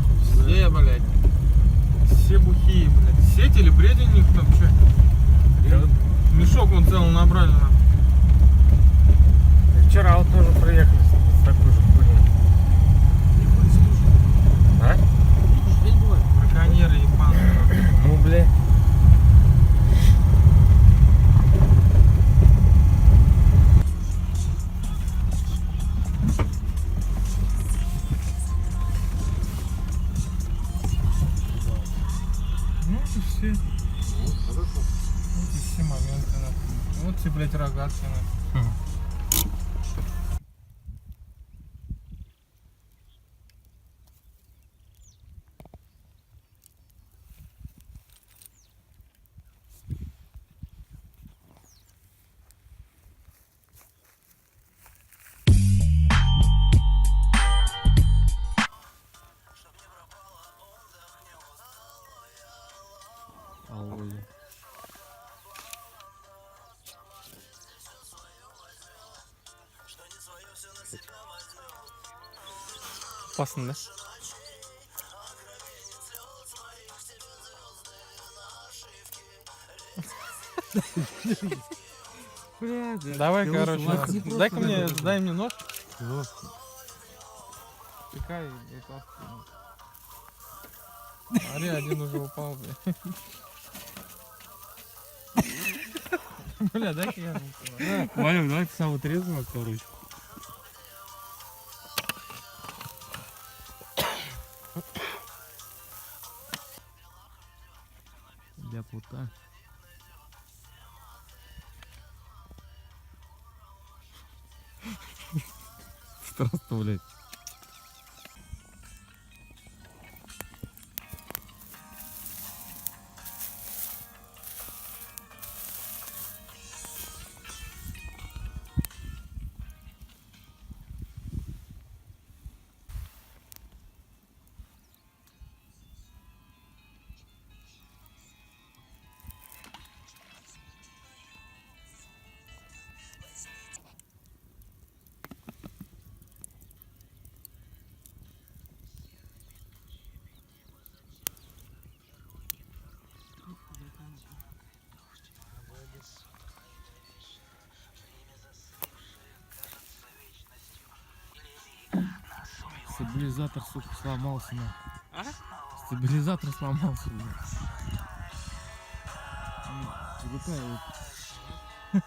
нахуй, все, блядь. Все бухие, блядь. Сеть или бредень у них там, что? Мешок вон целый набрали, нахуй. Вчера вот тоже приехали с такой же хуйней. А? Браконьеры ебаные. Ну, бля. Ну и все. Вот и все моменты, нахуй. Вот тебе, блядь, рогатки, нахуй. Опасно, да? Давай, короче, дай мне нож. Пикай и вытаскивай. Смотри, один уже упал, бля. Бля, дай-ка я руку. Валик, давай ты сам отрезал, короче. Для пута. Страшно, блядь. Стабилизатор, сука, сломался, на. А? Стабилизатор сломался, блядь. Привыкай, вот.